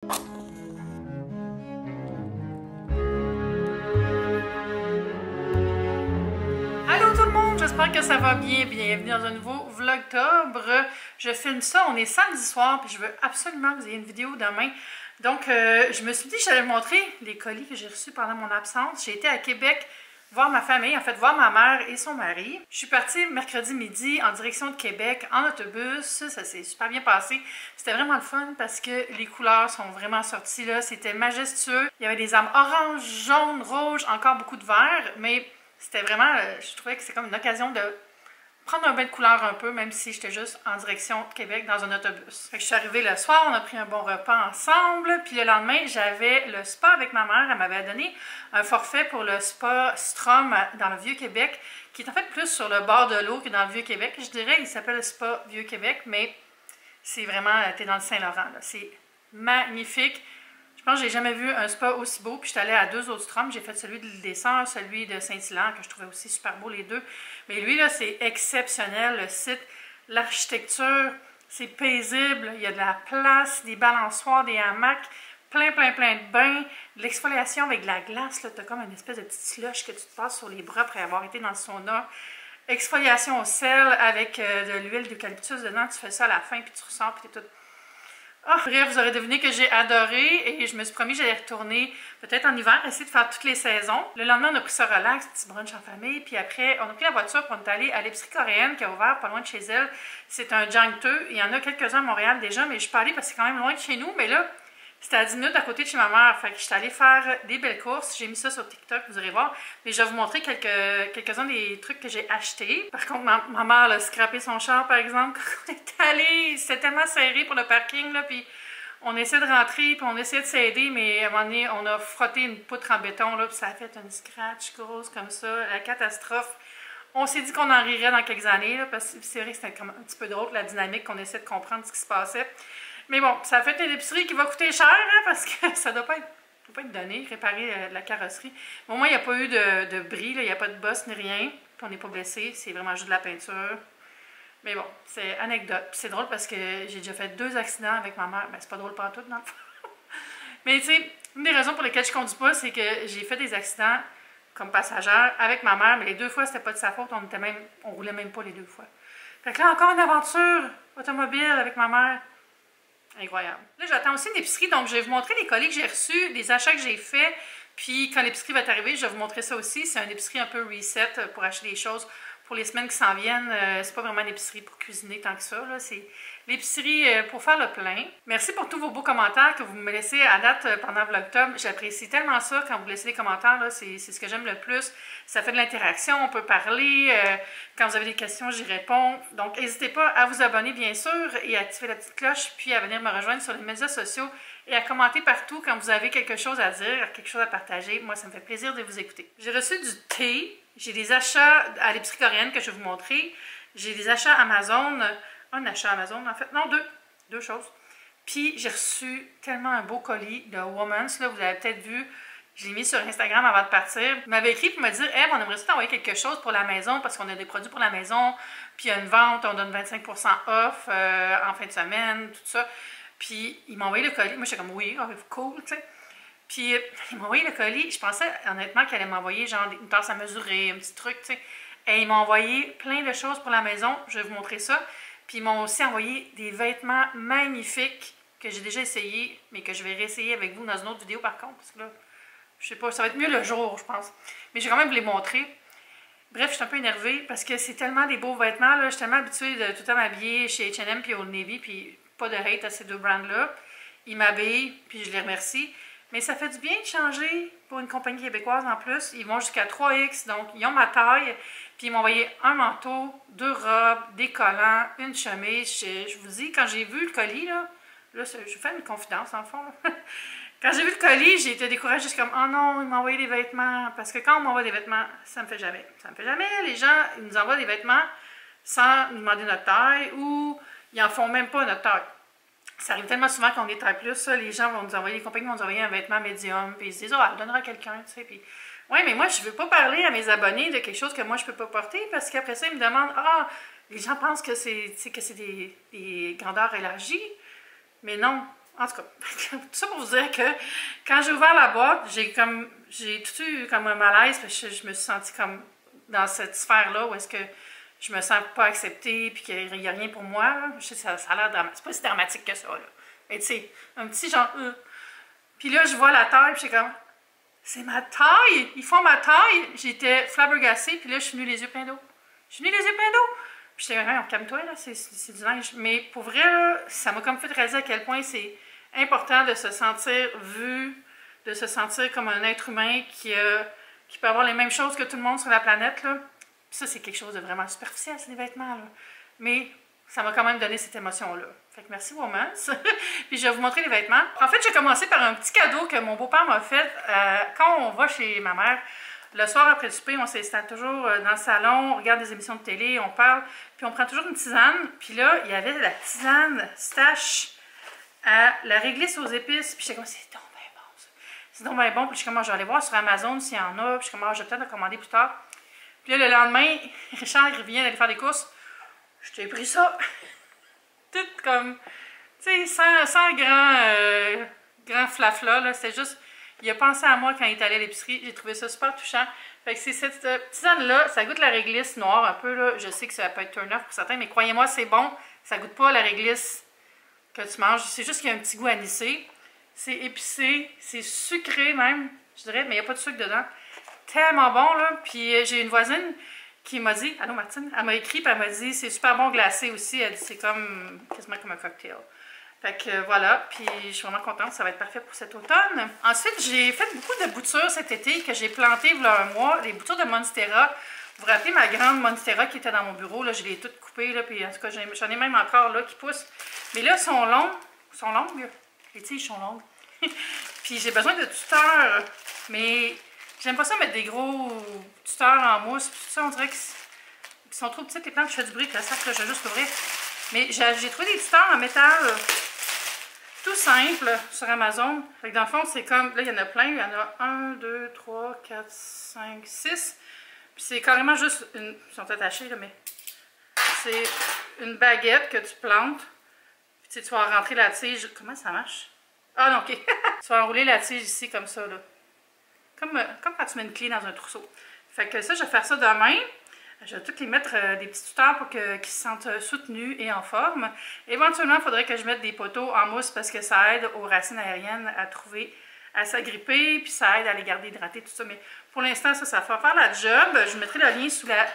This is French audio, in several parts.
Allô tout le monde, j'espère que ça va bien. Bienvenue dans un nouveau vlogtobre. Je filme ça, on est samedi soir, puis je veux absolument que vous ayez une vidéo demain. Donc, je me suis dit que j'allais vous montrer les colis que j'ai reçus pendant mon absence. J'ai été à Québec voir ma famille, en fait voir ma mère et son mari. Je suis partie mercredi midi en direction de Québec en autobus. Ça s'est super bien passé. C'était vraiment le fun parce que les couleurs sont vraiment sorties là. C'était majestueux. Il y avait des âmes orange, jaune, rouge, encore beaucoup de vert, mais c'était vraiment, je trouvais que c'est comme une occasion de prendre un bain de couleur un peu, même si j'étais juste en direction de Québec dans un autobus. Fait que je suis arrivée le soir, on a pris un bon repas ensemble, puis le lendemain, j'avais le spa avec ma mère. Elle m'avait donné un forfait pour le spa Strom dans le Vieux-Québec, qui est en fait plus sur le bord de l'eau que dans le Vieux-Québec. Je dirais, il s'appelle le spa Vieux-Québec, mais c'est vraiment, t'es dans le Saint-Laurent, c'est magnifique. Je pense que j'ai jamais vu un spa aussi beau. Puis je suis allée à deux autres stroms. J'ai fait celui de l'île des Sœurs, celui de Saint-Hilaire, que je trouvais aussi super beau les deux. Mais lui, là, c'est exceptionnel. Le site, l'architecture, c'est paisible. Il y a de la place, des balançoires, des hamacs, plein de bains. De l'exfoliation avec de la glace. Tu as comme une espèce de petite slush que tu te passes sur les bras après avoir été dans le sauna. Exfoliation au sel avec de l'huile d'eucalyptus dedans. Tu fais ça à la fin, puis tu ressors, puis t'es toute... Ah, bref, vous aurez deviné que j'ai adoré et je me suis promis que j'allais retourner peut-être en hiver, essayer de faire toutes les saisons. Le lendemain, on a pris ça relax, petit brunch en famille, puis après, on a pris la voiture pour on est allé à l'épicerie coréenne qui a ouvert pas loin de chez elle. C'est un Jangteux. Il y en a quelques-uns à Montréal déjà, mais je suis pas allée parce que c'est quand même loin de chez nous. Mais là, c'était à 10 minutes à côté de chez ma mère. Fait que je suis allée faire des belles courses. J'ai mis ça sur TikTok, vous irez voir. Mais je vais vous montrer quelques-uns des trucs que j'ai achetés. Par contre, ma mère a scrappé son char, par exemple, quand on est allé. C'était tellement serré pour le parking, là, puis on essaie de rentrer, puis on essaie de s'aider, mais à un moment donné, on a frotté une poutre en béton, là, puis ça a fait une scratch grosse comme ça. La catastrophe. On s'est dit qu'on en rirait dans quelques années, là, parce que c'est vrai que c'était un petit peu drôle, la dynamique, qu'on essaie de comprendre ce qui se passait. Mais bon, ça a fait une épicerie qui va coûter cher, hein, parce que ça ne doit pas être donné, réparer la carrosserie. Mais au moins, il n'y a pas eu de bris, il n'y a pas de bosse ni rien. Puis on n'est pas blessé, c'est vraiment juste de la peinture. Mais bon, c'est anecdote. Puis c'est drôle parce que j'ai déjà fait 2 accidents avec ma mère. Ben, c'est pas drôle pantoute, dans le fond. Mais tu sais, une des raisons pour lesquelles je conduis pas, c'est que j'ai fait des accidents comme passagère avec ma mère, mais les 2 fois, c'était pas de sa faute. On roulait même pas les 2 fois. Fait que là, encore une aventure automobile avec ma mère. Incroyable. Là, j'attends aussi une épicerie, donc je vais vous montrer les colis que j'ai reçus, les achats que j'ai faits. Puis quand l'épicerie va arriver, je vais vous montrer ça aussi. C'est une épicerie un peu reset pour acheter des choses pour les semaines qui s'en viennent. C'est pas vraiment une épicerie pour cuisiner tant que ça. C'est l'épicerie pour faire le plein. Merci pour tous vos beaux commentaires que vous me laissez à date pendant Vlogtober. J'apprécie tellement ça quand vous laissez des commentaires. C'est ce que j'aime le plus. Ça fait de l'interaction, on peut parler. Quand vous avez des questions, j'y réponds. Donc, n'hésitez pas à vous abonner, bien sûr, et à activer la petite cloche, puis à venir me rejoindre sur les médias sociaux et à commenter partout quand vous avez quelque chose à dire, quelque chose à partager. Moi, ça me fait plaisir de vous écouter. J'ai reçu du thé. J'ai des achats à l'épicerie coréenne que je vais vous montrer. J'ai des achats Amazon. Un achat Amazon, en fait. Non, deux choses. Puis, j'ai reçu tellement un beau colis de Woman's. Là, vous avez peut-être vu. Je l'ai mis sur Instagram avant de partir. Il m'avait écrit pour me dire « Eve, on aimerait t'envoyer quelque chose pour la maison parce qu'on a des produits pour la maison. Puis, il y a une vente, on donne 25% off en fin de semaine, tout ça. » Puis, il m'a envoyé le colis. Moi, j'étais comme « Oui, cool, tu sais. » Puis, il m'a envoyé le colis. Je pensais honnêtement qu'elle allait m'envoyer genre une tasse à mesurer, un petit truc, tu sais. Et ils m'ont envoyé plein de choses pour la maison. Je vais vous montrer ça. Puis, ils m'ont aussi envoyé des vêtements magnifiques que j'ai déjà essayés, mais que je vais réessayer avec vous dans une autre vidéo par contre. Parce que là, je sais pas, ça va être mieux le jour, je pense. Mais je vais quand même vous les montrer. Bref, je suis un peu énervée parce que c'est tellement des beaux vêtements. Là. Je suis tellement habituée de tout le temps m'habiller chez H&M puis Old Navy. Puis, pas de hate à ces 2 brands-là. Ils m'habillent, puis je les remercie. Mais ça fait du bien de changer pour une compagnie québécoise en plus. Ils vont jusqu'à 3X, donc ils ont ma taille. Puis ils m'ont envoyé un manteau, 2 robes, des collants, une chemise. Je vous dis, quand j'ai vu le colis, là je fais une confidence en fond. Quand j'ai vu le colis, j'ai été découragée. Je suis comme, oh non, ils m'ont envoyé des vêtements. Parce que quand on m'envoie des vêtements, ça me fait jamais. Ça me fait jamais. Les gens, ils nous envoient des vêtements sans nous demander notre taille ou ils en font même pas notre taille. Ça arrive tellement souvent qu'on est taille plus, ça, les gens vont nous envoyer, les compagnies vont nous envoyer un vêtement médium, puis ils se disent, oh, elle le donnera à quelqu'un, tu sais, puis... Oui, mais moi, je veux pas parler à mes abonnés de quelque chose que moi, je peux pas porter, parce qu'après ça, ils me demandent, ah, les gens pensent que c'est des grandeurs élargies, mais non, En tout cas, tout ça pour vous dire que quand j'ai ouvert la boîte, j'ai tout eu comme un malaise, parce que je me suis sentie comme dans cette sphère-là où est-ce que je me sens pas acceptée, puis qu'il n'y a rien pour moi. Je sais, ça a l'air dramatique. C'est pas si dramatique que ça, là. Mais tu sais, un petit genre... Puis là, je vois la taille, puis j'ai comme... C'est ma taille! Ils font ma taille! J'étais flabbergassée, puis là, je suis venue les yeux pleins d'eau. Je suis venue les yeux pleins d'eau! Puis j'étais comme, calme-toi, là, c'est du linge. Mais pour vrai, là, ça m'a comme fait réaliser à quel point c'est important de se sentir vu, de se sentir comme un être humain qui peut avoir les mêmes choses que tout le monde sur la planète, là. Puis ça, c'est quelque chose de vraiment superficiel, c'est des vêtements, là. Mais ça m'a quand même donné cette émotion-là. Fait que merci, Woman. Puis je vais vous montrer les vêtements. En fait, j'ai commencé par un petit cadeau que mon beau-père m'a fait. Quand on va chez ma mère, le soir après le souper, on s'installe toujours dans le salon, on regarde des émissions de télé, on parle, puis on prend toujours une tisane. Puis là, il y avait la tisane stache à la réglisse aux épices. Puis j'étais comme, c'est donc bien bon, ça. C'est donc bien bon. Puis je suis comme, je vais aller voir sur Amazon s'il y en a. Puis je suis comme, je vais peut-être le commander plus tard. Puis là, le lendemain, Richard, il revient d'aller faire des courses. Je t'ai pris ça. Tout comme, tu sais, sans grand flafla, là. C'était juste, il a pensé à moi quand il est allé à l'épicerie. J'ai trouvé ça super touchant. Fait que c'est cette tisane-là, ça goûte la réglisse noire un peu, là. Je sais que ça peut être turn-off pour certains, mais croyez-moi, c'est bon. Ça goûte pas la réglisse que tu manges. C'est juste qu'il y a un petit goût anisé. C'est épicé, c'est sucré même, je dirais, mais il n'y a pas de sucre dedans. Tellement bon, là. Puis j'ai une voisine qui m'a dit, allô Martine, elle m'a écrit, puis elle m'a dit, c'est super bon glacé aussi. Elle dit, c'est comme, quasiment comme un cocktail. Fait que voilà, puis je suis vraiment contente, ça va être parfait pour cet automne. Ensuite, j'ai fait beaucoup de boutures cet été que j'ai plantées il y a un mois, les boutures de Monstera. Vous vous rappelez ma grande Monstera qui était dans mon bureau, là, je l'ai toutes coupées, là, puis en tout cas, j'en ai même encore là qui poussent. Mais là, elles sont longues, les tiges sont longues. Puis j'ai besoin de tuteurs, mais j'aime pas ça mettre des gros tuteurs en mousse, puis tout ça, on dirait qu'ils sont trop petites les plantes, je fais du bruit avec le sac, là, je vais juste l'ouvrir. Mais j'ai trouvé des tuteurs en métal tout simple sur Amazon. Fait que dans le fond, c'est comme, là, il y en a plein, il y en a 1, 2, 3, 4, 5, 6. Puis c'est carrément juste ils sont attachés, là, mais c'est une baguette que tu plantes. Puis tu vas rentrer la tige, comment ça marche? Ah non, ok. Tu vas enrouler la tige ici, comme ça, là. Comme quand tu mets une clé dans un trousseau. Fait que ça, je vais faire ça demain. Je vais toutes les mettre des petits tuteurs pour qu'ils se sentent soutenus et en forme. Éventuellement, il faudrait que je mette des poteaux en mousse parce que ça aide aux racines aériennes à s'agripper, puis ça aide à les garder hydratés, tout ça. Mais pour l'instant, ça va faire la job. Je mettrai le lien sous la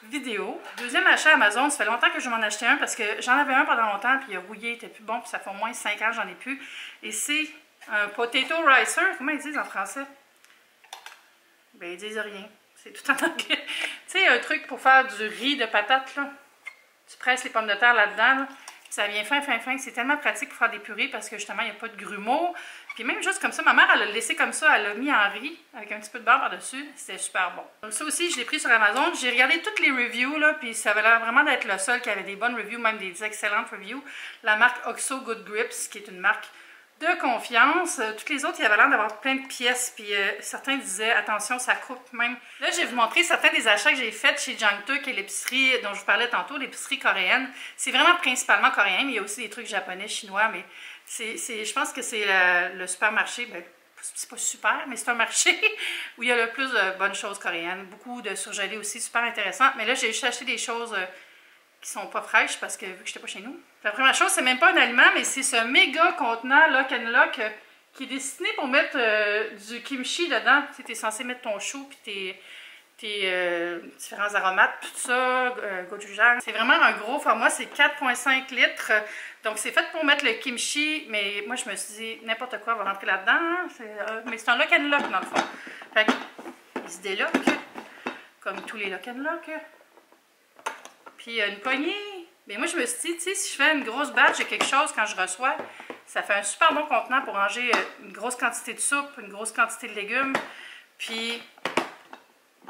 vidéo. Deuxième achat Amazon, ça fait longtemps que je vais m'en acheter un parce que j'en avais un pendant longtemps, puis il a rouillé, il était plus bon, puis ça fait au moins 5 ans, j'en ai plus. Et c'est un potato ricer. Comment ils disent en français? Ben, ils disent rien. C'est tout en anglais. Tu sais, un truc pour faire du riz de patates, là. Tu presses les pommes de terre là-dedans, là. Ça vient fin. C'est tellement pratique pour faire des purées parce que justement, il n'y a pas de grumeaux. Puis même juste comme ça, ma mère, elle l'a laissé comme ça. Elle l'a mis en riz avec un petit peu de beurre par-dessus. C'était super bon. Donc ça aussi, je l'ai pris sur Amazon. J'ai regardé toutes les reviews, là. Puis ça avait l'air vraiment d'être le seul qui avait des bonnes reviews, même des excellentes reviews. La marque Oxo Good Grips, qui est une marque de confiance. Toutes les autres, il y avait l'air d'avoir plein de pièces, puis certains disaient, attention, ça coupe même. Là, je vais vous montrer certains des achats que j'ai faits chez Jangtuk, qui est l'épicerie dont je vous parlais tantôt, l'épicerie coréenne. C'est vraiment principalement coréen, mais il y a aussi des trucs japonais, chinois, mais je pense que c'est le supermarché, ben, c'est pas super, mais c'est un marché où il y a le plus de bonnes choses coréennes. Beaucoup de surgelés aussi, super intéressant. Mais là, j'ai juste acheté des choses qui sont pas fraîches parce que vu que j'étais pas chez nous. La première chose, c'est même pas un aliment, mais c'est ce méga contenant Lock and Lock qui est destiné pour mettre du kimchi dedans. Tu es censé mettre ton chou puis tes différents aromates, tout ça, gochujang. C'est vraiment un gros format, c'est 4,5 litres. Donc c'est fait pour mettre le kimchi, mais moi je me suis dit n'importe quoi va rentrer là-dedans. Hein? Mais c'est un Lock and Lock dans le fond. Fait qu'il se déloque, comme tous les Lock and Lock. Puis une poignée. Mais moi, je me suis dit, tu sais, si je fais une grosse batch de quelque chose quand je reçois, ça fait un super bon contenant pour ranger une grosse quantité de soupe, une grosse quantité de légumes. Puis,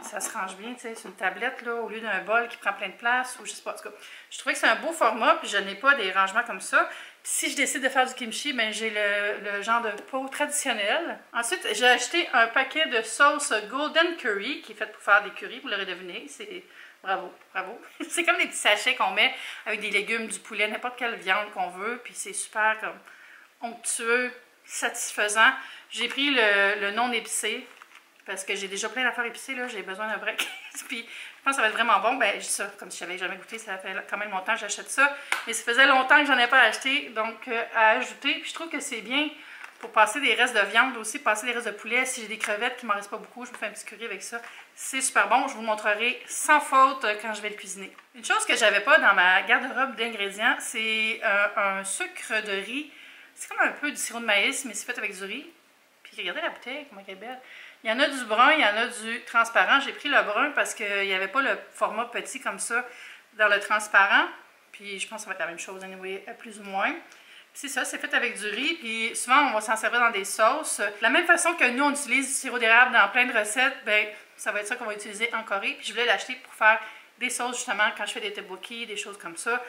ça se range bien, tu sais, c'est une tablette, là, au lieu d'un bol qui prend plein de place, ou je sais pas, en tout cas. Je trouvais que c'est un beau format, puis je n'ai pas des rangements comme ça. Puis si je décide de faire du kimchi, ben j'ai le genre de pot traditionnel. Ensuite, j'ai acheté un paquet de sauce Golden Curry, qui est faite pour faire des currys, vous l'aurez deviné. C'est... Bravo, bravo. C'est comme des petits sachets qu'on met avec des légumes, du poulet, n'importe quelle viande qu'on veut. Puis c'est super comme onctueux, satisfaisant. J'ai pris le non épicé, parce que j'ai déjà plein d'affaires épicées, là, j'ai besoin d'un break. Puis je pense que ça va être vraiment bon. Ben, je dis ça, comme si je n'avais jamais goûté, ça fait quand même longtemps que j'achète ça. Mais ça faisait longtemps que j'en ai pas acheté, donc à ajouter. Puis je trouve que c'est bien pour passer des restes de viande aussi, passer des restes de poulet. Si j'ai des crevettes qui ne m'en restent pas beaucoup, je me fais un petit curry avec ça. C'est super bon, je vous le montrerai sans faute quand je vais le cuisiner. Une chose que j'avais pas dans ma garde-robe d'ingrédients, c'est un sucre de riz. C'est comme un peu du sirop de maïs, mais c'est fait avec du riz. Puis regardez la bouteille, comment elle est belle. Il y en a du brun, il y en a du transparent. J'ai pris le brun parce qu'il n'y avait pas le format petit comme ça dans le transparent. Puis je pense que ça va être la même chose, anyway, plus ou moins. C'est ça, c'est fait avec du riz. Puis souvent, on va s'en servir dans des sauces. De la même façon que nous, on utilise du sirop d'érable dans plein de recettes, ben ça va être ça qu'on va utiliser en Corée. Puis je voulais l'acheter pour faire des sauces, justement, quand je fais des tteokbokki, des choses comme ça.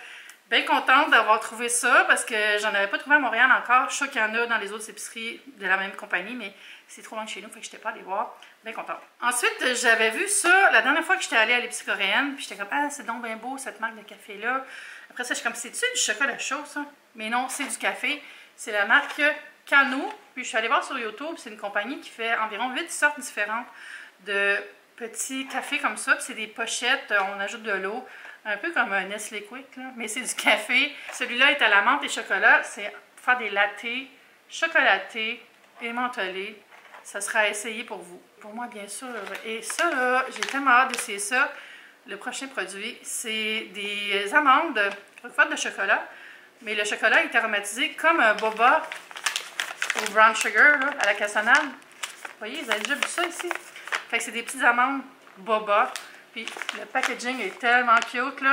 Bien contente d'avoir trouvé ça parce que j'en avais pas trouvé à Montréal encore. Je suis sûre qu'il y en a dans les autres épiceries de la même compagnie, mais c'est trop loin de chez nous, fait que je n'étais pas allée voir. Bien contente. Ensuite, j'avais vu ça la dernière fois que j'étais allée à l'épicerie coréenne, puis j'étais comme, ah, c'est donc bien beau cette marque de café-là. Après ça, je suis comme, c'est-tu du chocolat chaud, ça? Mais non, c'est du café. C'est la marque Kano. Puis je suis allée voir sur YouTube, c'est une compagnie qui fait environ 8 sortes différentes de petits cafés comme ça. Puis c'est des pochettes, on ajoute de l'eau. Un peu comme un Nestlé Quick, là, mais c'est du café. Celui-là est à la menthe et chocolat. C'est pour faire des lattés chocolatés et mentholés. Ça sera à essayer pour vous. Pour moi, bien sûr. Et ça, là, j'ai tellement hâte d'essayer ça. Le prochain produit, c'est des amandes recouvertes de chocolat. Mais le chocolat est aromatisé comme un boba ou brown sugar là, à la cassonade. Vous voyez, vous avez déjà vu ça ici? Fait que c'est des petites amandes boba. Puis le packaging est tellement cute, là.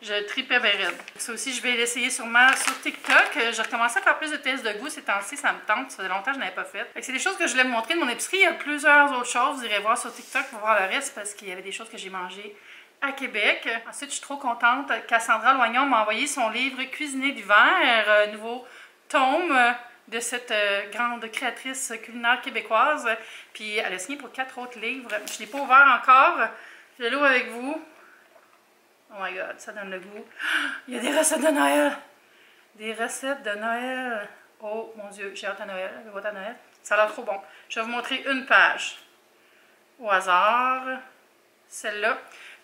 Je tripais bien raide. Ça aussi, je vais l'essayer sûrement sur TikTok. J'ai recommencé à faire plus de tests de goût ces temps-ci, ça me tente. Ça faisait longtemps que je n'avais pas fait. C'est des choses que je voulais vous montrer de mon épicerie. Il y a plusieurs autres choses. Vous irez voir sur TikTok pour voir le reste parce qu'il y avait des choses que j'ai mangées à Québec. Ensuite, je suis trop contente. Cassandra Loignon m'a envoyé son livre Cuisiner d'hiver, nouveau tome de cette grande créatrice culinaire québécoise. Puis elle a signé pour 4 autres livres. Je ne l'ai pas ouvert encore. Je l'ouvre avec vous. Oh my god, ça donne le goût. Il y a des recettes de Noël. Des recettes de Noël. Oh mon Dieu, j'ai hâte à Noël. J'ai hâte à Noël. Ça a l'air trop bon. Je vais vous montrer une page. Au hasard. Celle-là.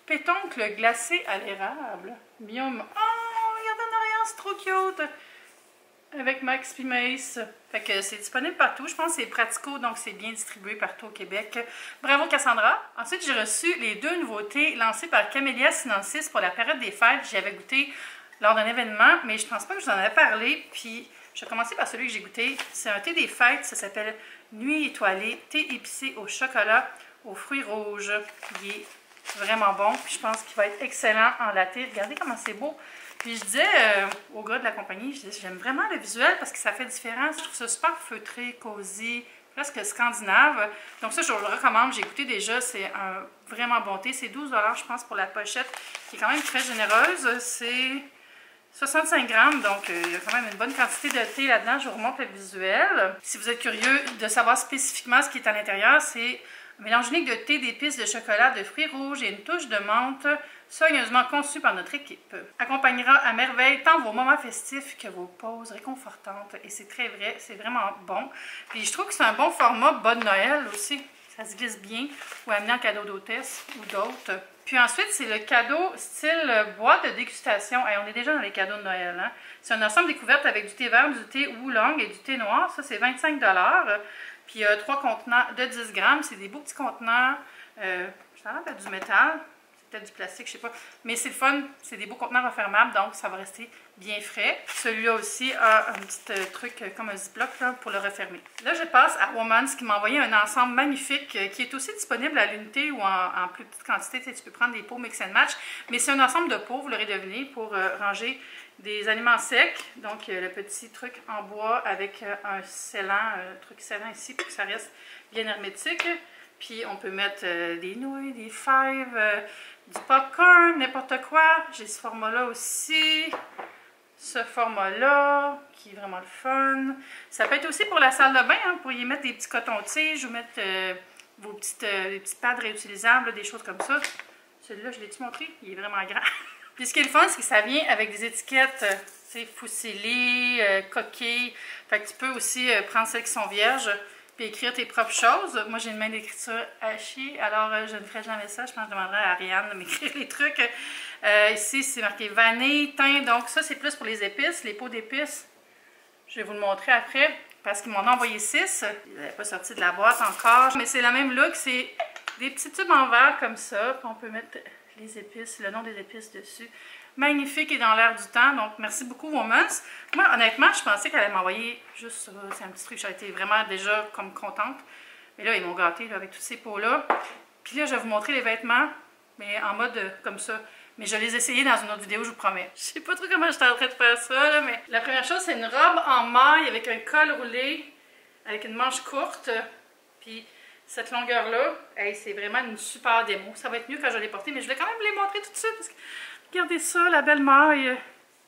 Pétoncle glacé à l'érable. Mium. Oh, regardez en arrière, c'est trop cute. Avec Max puis Mace. Fait que c'est disponible partout. Je pense que c'est Pratico, donc c'est bien distribué partout au Québec. Bravo Cassandra. Ensuite, j'ai reçu les 2 nouveautés lancées par Camellia Sinensis pour la période des fêtes. J'y avais goûté lors d'un événement, mais je pense pas que je vous en avais parlé. Puis, je vais commencer par celui que j'ai goûté. C'est un thé des fêtes. Ça s'appelle Nuit étoilée. Thé épicé au chocolat, aux fruits rouges. Il est vraiment bon. Puis, je pense qu'il va être excellent en latte. Regardez comment c'est beau. Puis je disais au gars de la compagnie, j'aime vraiment le visuel parce que ça fait différent. Je trouve ça super feutré, cosy, presque scandinave. Donc ça, je vous le recommande. J'ai goûté déjà. C'est un vraiment bon thé. C'est 12 $, je pense, pour la pochette, qui est quand même très généreuse. C'est 65 grammes, donc il y a quand même une bonne quantité de thé là-dedans. Je vous remonte le visuel. Si vous êtes curieux de savoir spécifiquement ce qui est à l'intérieur, c'est un mélange unique de thé, d'épices, de chocolat, de fruits rouges et une touche de menthe soigneusement conçue par notre équipe. Accompagnera à merveille tant vos moments festifs que vos pauses réconfortantes. Et c'est très vrai, c'est vraiment bon. Puis je trouve que c'est un bon format Bonne Noël aussi. Ça se glisse bien ou amener en cadeau d'hôtesse ou d'autres. Puis ensuite, c'est le cadeau style boîte de dégustation. Hey, on est déjà dans les cadeaux de Noël. Hein? C'est un ensemble découverte avec du thé vert, du thé oolong et du thé noir. Ça, c'est 25 $. Puis il y a 3 contenants de 10 grammes. C'est des beaux petits contenants. Ça a l'air du métal. C'est peut-être du plastique, je sais pas. Mais c'est le fun. C'est des beaux contenants refermables, donc ça va rester bien frais. Celui-là aussi a un petit truc comme un ziploc là, pour le refermer. Là, je passe à Woman's qui m'a envoyé un ensemble magnifique qui est aussi disponible à l'unité ou en plus petite quantité. Tu sais, tu peux prendre des pots mix and match. Mais c'est un ensemble de pots, vous l'aurez deviné, pour ranger des aliments secs. Donc, le petit truc en bois avec un scellant, un truc scellant ici pour que ça reste bien hermétique. Puis, on peut mettre des nouilles, des fèves, du popcorn, n'importe quoi. J'ai ce format-là aussi. Ce format-là, qui est vraiment le fun. Ça peut être aussi pour la salle de bain. Hein. Vous pourriez mettre des petits cotons-tiges ou mettre vos des petits pads réutilisables, là, des choses comme ça. Celui-là, je l'ai-tu montré? Il est vraiment grand. Puis ce qui est le fun, c'est que ça vient avec des étiquettes sais, fusilli, coquille. Fait que tu peux aussi prendre celles qui sont vierges puis écrire tes propres choses. Moi, j'ai une main d'écriture hachée, alors je ne ferai jamais ça. Je pense que je demanderai à Ariane de m'écrire les trucs. Ici, c'est marqué vanille, thym. Donc ça, c'est plus pour les épices, les pots d'épices. Je vais vous le montrer après parce qu'ils m'en ont envoyé 6. Ils n'avaient pas sorti de la boîte encore. Mais c'est le même look. C'est des petits tubes en verre comme ça. Puis on peut mettre les épices, le nom des épices dessus. Magnifique et dans l'air du temps. Donc, merci beaucoup, Woman's. Moi, honnêtement, je pensais qu'elle allait m'envoyer juste ça. C'est un petit truc. J'aurais été vraiment déjà comme contente. Mais là, ils m'ont gâté là, avec tous ces pots-là. Puis là, je vais vous montrer les vêtements, mais en mode comme ça. Mais je vais les essayer dans une autre vidéo, je vous promets. Je sais pas trop comment j'étais en train de faire ça, là, mais... La première chose, c'est une robe en maille avec un col roulé, avec une manche courte. Puis cette longueur-là, hey, c'est vraiment une super démo. Ça va être mieux quand je vais les porter, mais je vais quand même vous les montrer tout de suite. Parce que regardez ça, la belle maille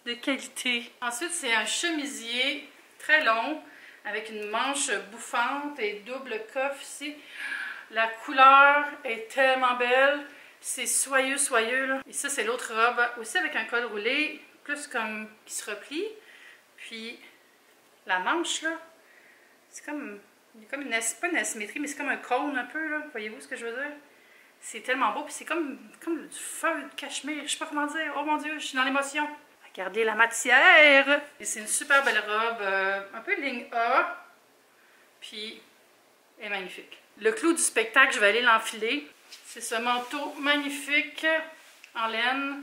de qualité. Ensuite, c'est un chemisier très long, avec une manche bouffante et double coiffe ici. La couleur est tellement belle. C'est soyeux, soyeux, là. Et ça, c'est l'autre robe, aussi avec un col roulé, plus comme qui se replie. Puis, la manche, là, c'est comme... Il y a comme une... pas une asymétrie, mais c'est comme un cône un peu, là. Voyez-vous ce que je veux dire? C'est tellement beau, puis c'est comme du feuille de cachemire. Je sais pas comment dire. Oh mon Dieu, je suis dans l'émotion. Regardez la matière! Et c'est une super belle robe, un peu ligne A. Puis, elle est magnifique. Le clou du spectacle, je vais aller l'enfiler. C'est ce manteau magnifique en laine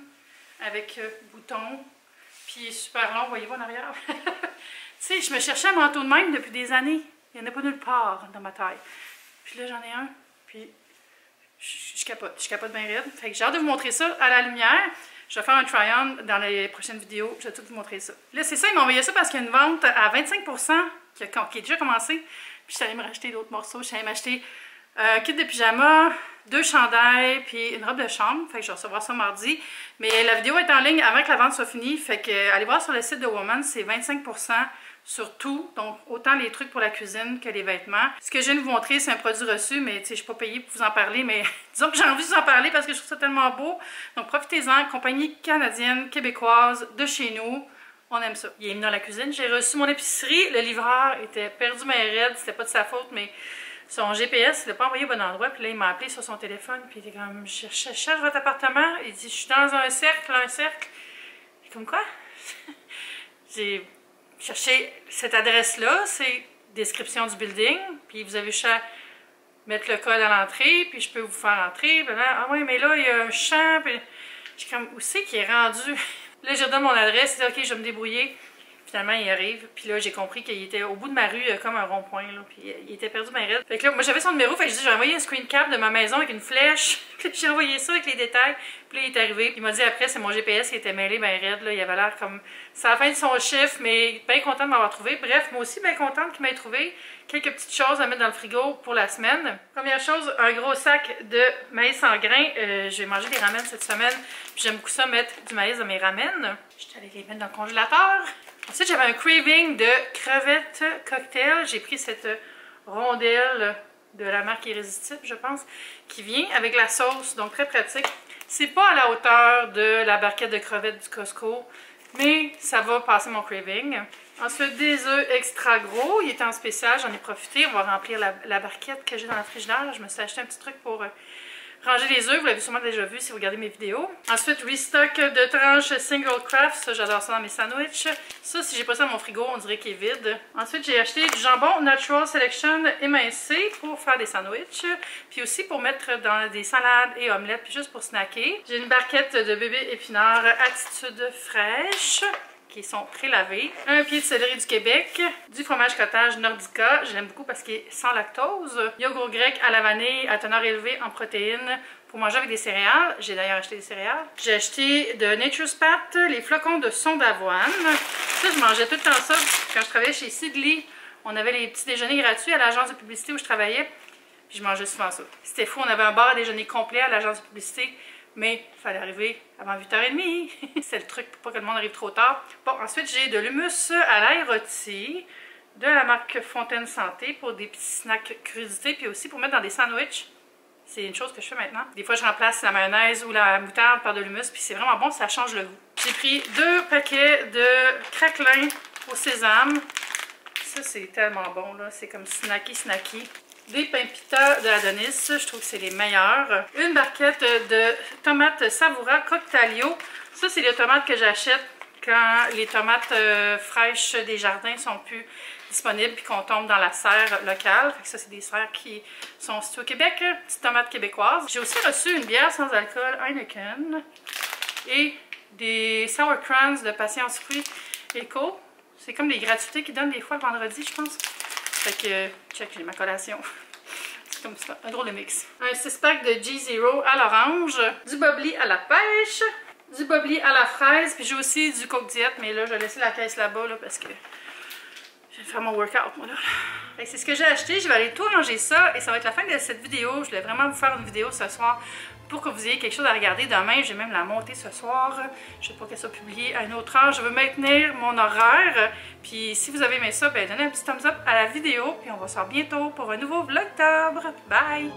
avec boutons. Puis il est super long, voyez-vous en arrière. Tu sais, je me cherchais un manteau de même depuis des années. Il n'y en a pas nulle part dans ma taille. Puis là, j'en ai un. Puis je capote bien raide. Fait que j'ai hâte de vous montrer ça à la lumière. Je vais faire un try-on dans les prochaines vidéos. Je vais tout vous montrer ça. Là, c'est ça, ils m'ont envoyé ça parce qu'il y a une vente à 25% qui est déjà commencée. Puis je suis allée me racheter d'autres morceaux. Je suis allée m'acheter un kit de pyjama, 2 chandails, puis une robe de chambre. Fait que je vais recevoir ça mardi. Mais la vidéo est en ligne avant que la vente soit finie. Fait que allez voir sur le site de Woman, c'est 25% sur tout. Donc, autant les trucs pour la cuisine que les vêtements. Ce que je viens de vous montrer, c'est un produit reçu, mais tu sais, je suis pas payée pour vous en parler. Mais disons que j'ai envie de vous en parler parce que je trouve ça tellement beau. Donc, profitez-en. Compagnie canadienne, québécoise, de chez nous. On aime ça. Il est venu dans la cuisine. J'ai reçu mon épicerie. Le livreur était perdu mais raide. C'était pas de sa faute, mais... Son GPS, il l'a pas envoyé au bon endroit, puis là, il m'a appelé sur son téléphone, puis il était comme, je cherche votre appartement. Il dit, je suis dans un cercle. Et comme quoi? J'ai cherché cette adresse-là, c'est description du building, puis vous avez juste à mettre le code à l'entrée, puis je peux vous faire entrer. Puis là, ah oui, mais là, il y a un champ, puis je suis comme, où c'est qu'il est rendu? Là, je redonne mon adresse, il dit, ok, je vais me débrouiller. Finalement, il arrive, puis là, j'ai compris qu'il était au bout de ma rue, comme un rond-point, là, puis il était perdu ben raide. Fait que là, moi, j'avais son numéro, fait que je dis, j'ai envoyé un screen cap de ma maison avec une flèche, puis j'ai envoyé ça avec les détails, puis là, il est arrivé. Il m'a dit après, c'est mon GPS qui était mêlé ben raide, là, il avait l'air comme... C'est la fin de son chiffre, mais bien content de m'avoir trouvé. Bref, moi aussi, bien contente qu'il m'ait trouvé quelques petites choses à mettre dans le frigo pour la semaine. Première chose, un gros sac de maïs en grains. J'ai mangé des ramen cette semaine, puis j'aime beaucoup ça, mettre du maïs dans mes ramen. Je suis allée les mettre dans le congélateur. Ensuite, j'avais un craving de crevettes cocktail. J'ai pris cette rondelle de la marque Irrésistible, je pense, qui vient avec la sauce, donc très pratique. C'est pas à la hauteur de la barquette de crevettes du Costco, mais ça va passer mon craving. Ensuite, des œufs extra gros. Il était en spécial, j'en ai profité. On va remplir la barquette que j'ai dans la frigidaire. Je me suis acheté un petit truc pour... ranger les œufs, vous l'avez sûrement déjà vu si vous regardez mes vidéos. Ensuite, restock de tranches single craft, ça j'adore ça dans mes sandwichs. Ça, si j'ai pas ça dans mon frigo, on dirait qu'il est vide. Ensuite, j'ai acheté du jambon Natural Selection émincé pour faire des sandwichs. Puis aussi pour mettre dans des salades et omelettes, puis juste pour snacker. J'ai une barquette de bébé épinards Attitude fraîche, qui sont prélavés. Un pied de céleri du Québec, du fromage cottage Nordica, je l'aime beaucoup parce qu'il est sans lactose. Yogourt grec à la vanille à teneur élevée en protéines pour manger avec des céréales. J'ai d'ailleurs acheté des céréales. J'ai acheté de Nature's Pat les flocons de son d'avoine. Ça, je mangeais tout le temps ça. Quand je travaillais chez Sidley, on avait les petits déjeuners gratuits à l'agence de publicité où je travaillais. Puis je mangeais souvent ça. C'était fou, on avait un bar à déjeuner complet à l'agence de publicité. Mais il fallait arriver avant 8h30. C'est le truc pour pas que le monde arrive trop tard. Bon, ensuite, j'ai de l'hummus à l'ail rôti de la marque Fontaine Santé pour des petits snacks crudités, puis aussi pour mettre dans des sandwichs. C'est une chose que je fais maintenant. Des fois, je remplace la mayonnaise ou la moutarde par de l'hummus, puis c'est vraiment bon, ça change le goût. J'ai pris 2 paquets de craquelins au sésame. Ça, c'est tellement bon, là. C'est comme snacky. Des pains pita de Adonis, je trouve que c'est les meilleurs. Une barquette de tomates Savoura Coctalio. Ça, c'est les tomates que j'achète quand les tomates fraîches des jardins sont plus disponibles puis qu'on tombe dans la serre locale. Fait que ça, c'est des serres qui sont situées au Québec. Petites tomates québécoises. J'ai aussi reçu une bière sans alcool Heineken et des Sour Crowns de Patience Fruits Eco. C'est comme des gratuités qu'ils donnent des fois le vendredi, je pense. Fait que, check, j'ai ma collation. C'est comme ça, un drôle de mix. Un 6-pack de G0 à l'orange, du bubbly à la pêche, du bubbly à la fraise, puis j'ai aussi du Coke Diet, mais là, je vais laisser la caisse là-bas là, parce que je vais faire mon workout, moi là. Fait que c'est ce que j'ai acheté, je vais aller tout ranger ça, et ça va être la fin de cette vidéo. Je voulais vraiment vous faire une vidéo ce soir pour que vous ayez quelque chose à regarder demain. Je vais même la monter ce soir. Je ne sais pas qu'elle soit publiée à une autre heure. Je veux maintenir mon horaire. Puis si vous avez aimé ça, ben donnez un petit thumbs up à la vidéo. Puis on va se voir bientôt pour un nouveau Vlogtober. Bye!